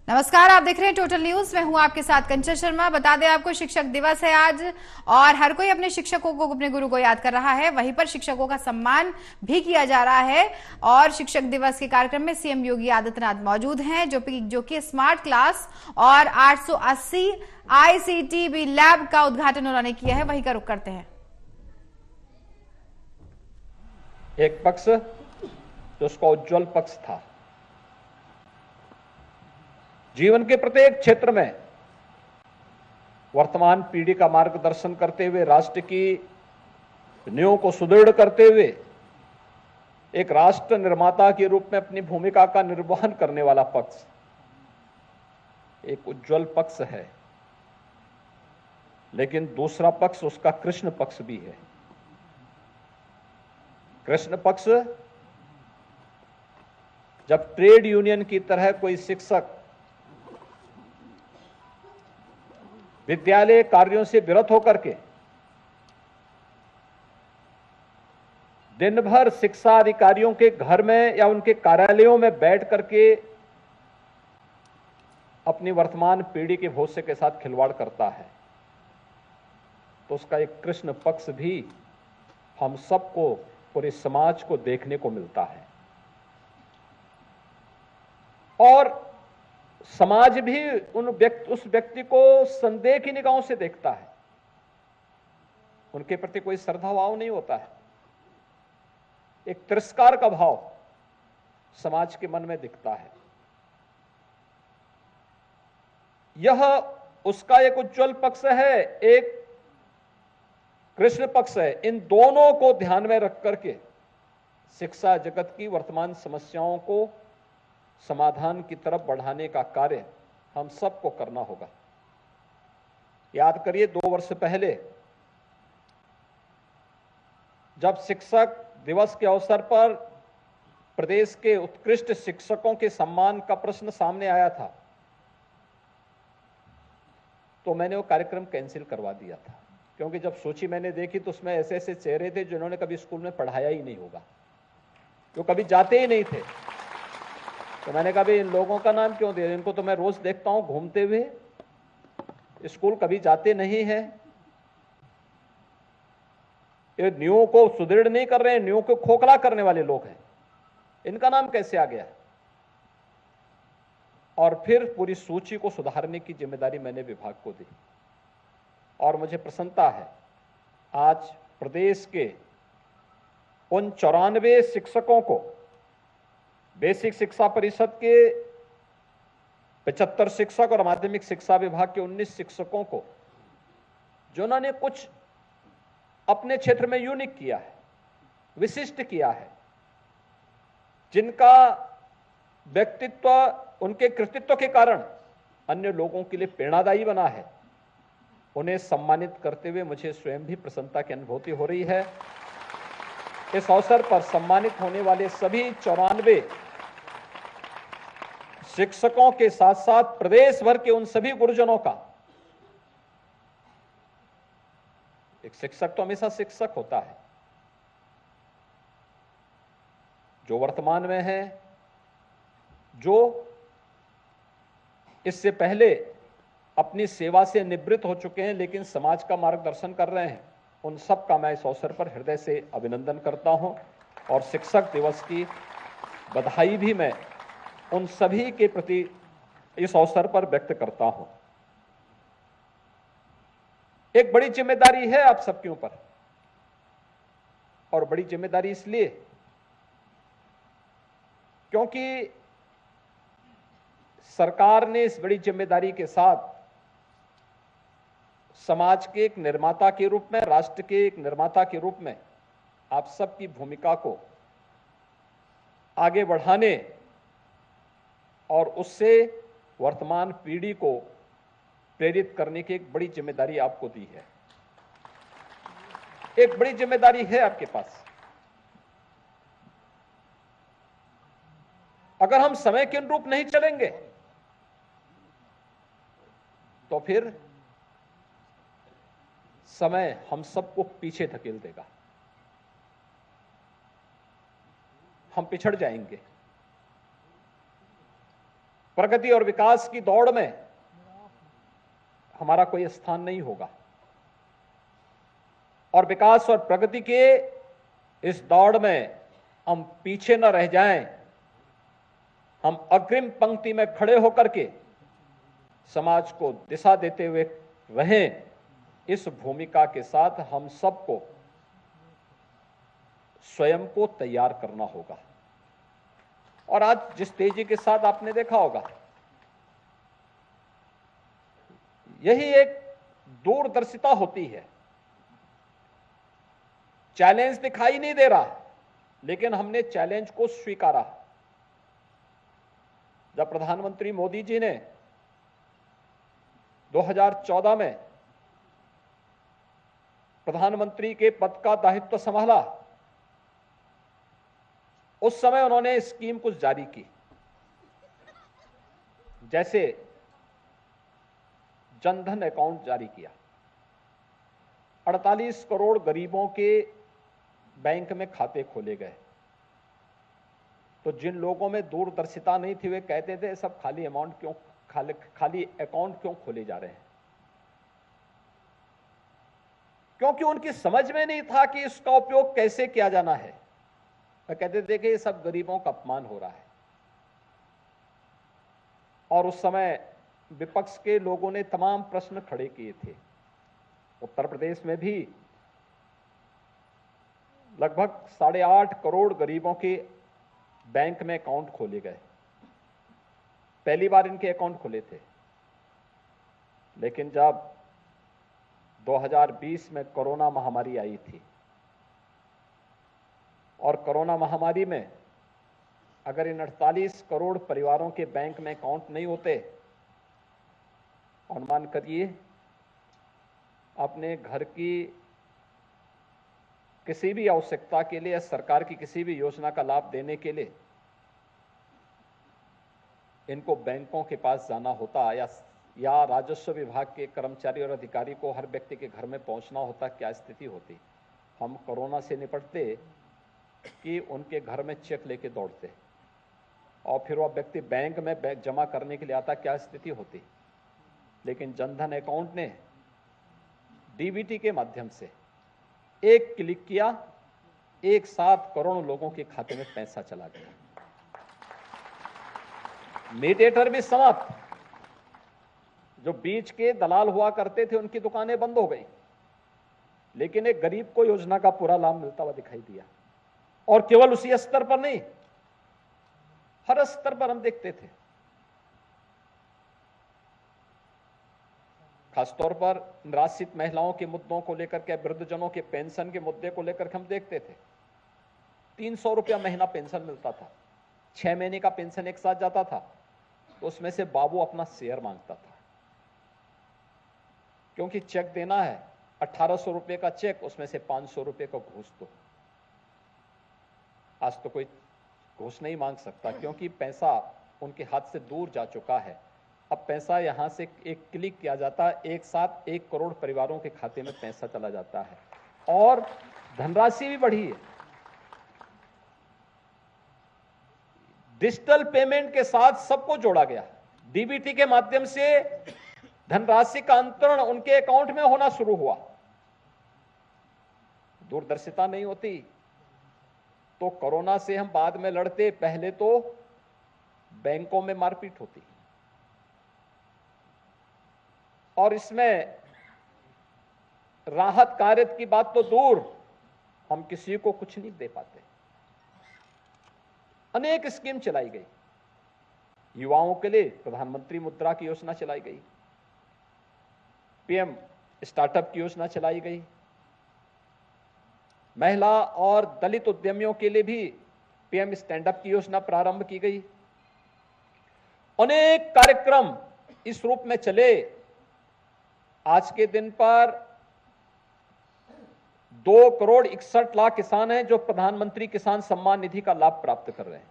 नमस्कार, आप देख रहे हैं टोटल न्यूज। मैं हूं आपके साथ कंचन शर्मा। बता दें आपको, शिक्षक दिवस है आज और हर कोई अपने शिक्षकों को, अपने गुरु को याद कर रहा है। वहीं पर शिक्षकों का सम्मान भी किया जा रहा है और शिक्षक दिवस के कार्यक्रम में सीएम योगी आदित्यनाथ मौजूद हैं, जो कि स्मार्ट क्लास और 880 आईसीटी लैब का उद्घाटन उन्होंने किया है। वहीं का रुख करते हैं। एक पक्ष जो उसका उज्जवल पक्ष था, जीवन के प्रत्येक क्षेत्र में वर्तमान पीढ़ी का मार्गदर्शन करते हुए, राष्ट्र की नींव को सुदृढ़ करते हुए एक राष्ट्र निर्माता के रूप में अपनी भूमिका का निर्वहन करने वाला पक्ष एक उज्जवल पक्ष है। लेकिन दूसरा पक्ष उसका कृष्ण पक्ष भी है। कृष्ण पक्ष जब ट्रेड यूनियन की तरह कोई शिक्षक विद्यालय कार्यों से विरत होकर के दिन भर शिक्षा अधिकारियों के घर में या उनके कार्यालयों में बैठ करके अपनी वर्तमान पीढ़ी के भविष्य के साथ खिलवाड़ करता है, तो उसका एक कृष्ण पक्ष भी हम सबको, पूरे समाज को देखने को मिलता है। और समाज भी उस व्यक्ति को संदेह की निगाहों से देखता है। उनके प्रति कोई श्रद्धा भाव नहीं होता है। एक तिरस्कार का भाव समाज के मन में दिखता है। यह उसका एक उज्जवल पक्ष है, एक कृष्ण पक्ष है। इन दोनों को ध्यान में रख करके शिक्षा जगत की वर्तमान समस्याओं को समाधान की तरफ बढ़ाने का कार्य हम सबको करना होगा। याद करिए, 2 वर्ष पहले जब शिक्षक दिवस के अवसर पर प्रदेश के उत्कृष्ट शिक्षकों के सम्मान का प्रश्न सामने आया था, तो मैंने वो कार्यक्रम कैंसिल करवा दिया था। क्योंकि जब सूची मैंने देखी तो उसमें ऐसे ऐसे चेहरे थे जिन्होंने कभी स्कूल में पढ़ाया ही नहीं होगा, जो कभी जाते ही नहीं थे। तो मैंने कहा, भाई इन लोगों का नाम क्यों दे, इनको तो मैं रोज देखता हूं घूमते हुए, स्कूल कभी जाते नहीं है, ये नींव को सुदृढ़ नहीं कर रहे हैं, नींव को खोखला करने वाले लोग हैं, इनका नाम कैसे आ गया। और फिर पूरी सूची को सुधारने की जिम्मेदारी मैंने विभाग को दी और मुझे प्रसन्नता है, आज प्रदेश के उन 94 शिक्षकों को, बेसिक शिक्षा परिषद के 75 शिक्षक और माध्यमिक शिक्षा विभाग के 19 शिक्षकों को, जिन्होंने कुछ अपने क्षेत्र में यूनिक किया है, विशिष्ट किया है, जिनका व्यक्तित्व, उनके कृतित्व के कारण अन्य लोगों के लिए प्रेरणादायी बना है, उन्हें सम्मानित करते हुए मुझे स्वयं भी प्रसन्नता की अनुभूति हो रही है। इस अवसर पर सम्मानित होने वाले सभी 94 शिक्षकों के साथ साथ प्रदेश भर के उन सभी गुरुजनों का, एक शिक्षक तो हमेशा शिक्षक होता है, जो वर्तमान में है, जो इससे पहले अपनी सेवा से निवृत्त हो चुके हैं लेकिन समाज का मार्गदर्शन कर रहे हैं, उन सब का मैं इस अवसर पर हृदय से अभिनंदन करता हूं और शिक्षक दिवस की बधाई भी मैं उन सभी के प्रति इस अवसर पर व्यक्त करता हूं। एक बड़ी जिम्मेदारी है आप सबके ऊपर, और बड़ी जिम्मेदारी इसलिए क्योंकि सरकार ने इस बड़ी जिम्मेदारी के साथ समाज के एक निर्माता के रूप में, राष्ट्र के एक निर्माता के रूप में आप सबकी भूमिका को आगे बढ़ाने और उससे वर्तमान पीढ़ी को प्रेरित करने की एक बड़ी जिम्मेदारी आपको दी है। एक बड़ी जिम्मेदारी है आपके पास। अगर हम समय के अनुरूप नहीं चलेंगे तो फिर समय हम सबको पीछे धकेल देगा, हम पिछड़ जाएंगे। प्रगति और विकास की दौड़ में हमारा कोई स्थान नहीं होगा और विकास और प्रगति के इस दौड़ में हम पीछे न रह जाएं, हम अग्रिम पंक्ति में खड़े होकर के समाज को दिशा देते हुए रहें। इस भूमिका के साथ हम सबको स्वयं को तैयार करना होगा। और आज जिस तेजी के साथ आपने देखा होगा, यही एक दूरदर्शिता होती है। चैलेंज दिखाई नहीं दे रहा, लेकिन हमने चैलेंज को स्वीकारा। जब प्रधानमंत्री मोदी जी ने 2014 में प्रधानमंत्री के पद का दायित्व संभाला, उस समय उन्होंने स्कीम कुछ जारी की, जैसे जनधन अकाउंट जारी किया। 48 करोड़ गरीबों के बैंक में खाते खोले गए। तो जिन लोगों में दूरदर्शिता नहीं थी, वे कहते थे सब खाली अकाउंट क्यों खोले जा रहे हैं, क्योंकि उनकी समझ में नहीं था कि इसका उपयोग कैसे किया जाना है। वे कहते थे कि ये सब गरीबों का अपमान हो रहा है। और उस समय विपक्ष के लोगों ने तमाम प्रश्न खड़े किए थे। उत्तर प्रदेश में भी लगभग 8.5 करोड़ गरीबों के बैंक में अकाउंट खोले गए। पहली बार इनके अकाउंट खुले थे, लेकिन जब 2020 में कोरोना महामारी आई थी, और कोरोना महामारी में अगर इन 48 करोड़ परिवारों के बैंक में अकाउंट नहीं होते, अनुमान करिए अपने घर की किसी भी आवश्यकता के लिए या सरकार की किसी भी योजना का लाभ देने के लिए इनको बैंकों के पास जाना होता, या राजस्व विभाग के कर्मचारी और अधिकारी को हर व्यक्ति के घर में पहुंचना होता। क्या स्थिति होती। हम कोरोना से निपटते कि उनके घर में चेक लेके दौड़ते, और फिर वह व्यक्ति बैंक में जमा करने के लिए आता, क्या स्थिति होती। लेकिन जनधन अकाउंट ने डीबीटी के माध्यम से एक क्लिक किया, एक साथ करोड़ों लोगों के खाते में पैसा चला गया। मीडिएटर भी समाप्त। जो बीच के दलाल हुआ करते थे, उनकी दुकानें बंद हो गई, लेकिन एक गरीब को योजना का पूरा लाभ मिलता हुआ दिखाई दिया। और केवल उसी स्तर पर नहीं, हर स्तर पर हम देखते थे। खासतौर पर निराश्रित महिलाओं के मुद्दों को लेकर के, वृद्धजनों के पेंशन के मुद्दे को लेकर के हम देखते थे। 300 रुपया महीना पेंशन मिलता था, 6 महीने का पेंशन एक साथ जाता था, तो उसमें से बाबू अपना शेयर मांगता था, क्योंकि चेक देना है 1800 रुपये का चेक, उसमें से 500 रुपये का घूस दो। आज तो कोई घूस नहीं मांग सकता, क्योंकि पैसा उनके हाथ से दूर जा चुका है। अब पैसा यहां से एक क्लिक किया जाता है, एक साथ 1 करोड़ परिवारों के खाते में पैसा चला जाता है, और धनराशि भी बढ़ी है। डिजिटल पेमेंट के साथ सबको जोड़ा गया। डीबीटी के माध्यम से धनराशि का अंतरण उनके अकाउंट में होना शुरू हुआ। दूरदर्शिता नहीं होती तो कोरोना से हम बाद में लड़ते, पहले तो बैंकों में मारपीट होती। और इसमें राहत कार्य की बात तो दूर, हम किसी को कुछ नहीं दे पाते। अनेक स्कीम चलाई गई। युवाओं के लिए प्रधानमंत्री मुद्रा की योजना चलाई गई, पीएम स्टार्टअप की योजना चलाई गई, महिला और दलित उद्यमियों के लिए भी पीएम स्टैंड अप की योजना प्रारंभ की गई। अनेक कार्यक्रम इस रूप में चले। आज के दिन पर 2 करोड़ 61 लाख किसान हैं जो प्रधानमंत्री किसान सम्मान निधि का लाभ प्राप्त कर रहे हैं,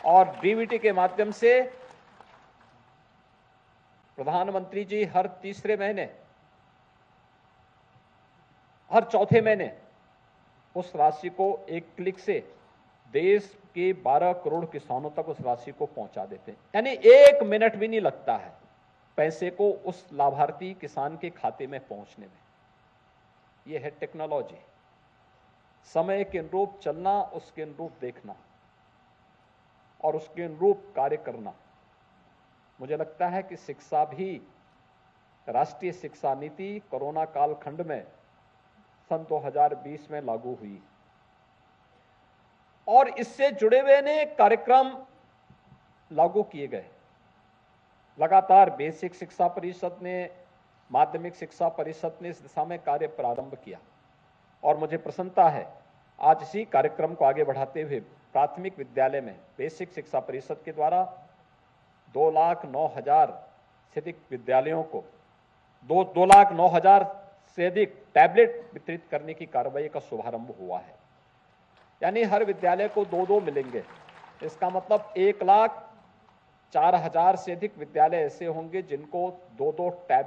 और डीबीटी के माध्यम से प्रधानमंत्री जी हर तीसरे महीने, हर चौथे महीने उस राशि को एक क्लिक से देश के 12 करोड़ किसानों तक उस राशि को पहुंचा देते हैं। यानी 1 मिनट भी नहीं लगता है पैसे को उस लाभार्थी किसान के खाते में पहुंचने में। यह है टेक्नोलॉजी। समय के अनुरूप चलना, उसके अनुरूप देखना और उसके अनुरूप कार्य करना। मुझे लगता है कि शिक्षा भी, राष्ट्रीय शिक्षा नीति कोरोना कालखंड में सन 2020 में लागू हुई और इससे जुड़े हुए अनेक कार्यक्रम लागू किए गए। लगातार बेसिक शिक्षा परिषद ने, माध्यमिक शिक्षा परिषद ने इस दिशा में कार्य प्रारंभ किया और मुझे प्रसन्नता है आज इसी कार्यक्रम को आगे बढ़ाते हुए प्राथमिक विद्यालय में बेसिक शिक्षा परिषद के द्वारा 2,09,000 से अधिक विद्यालयों को 2,09,000 से अधिक टैबलेट वितरित करने की कार्रवाई का शुभारंभ हुआ है। यानी हर विद्यालय को 2-2 मिलेंगे। इसका मतलब 1,04,000 से अधिक विद्यालय ऐसे होंगे जिनको 2-2 टैबलेट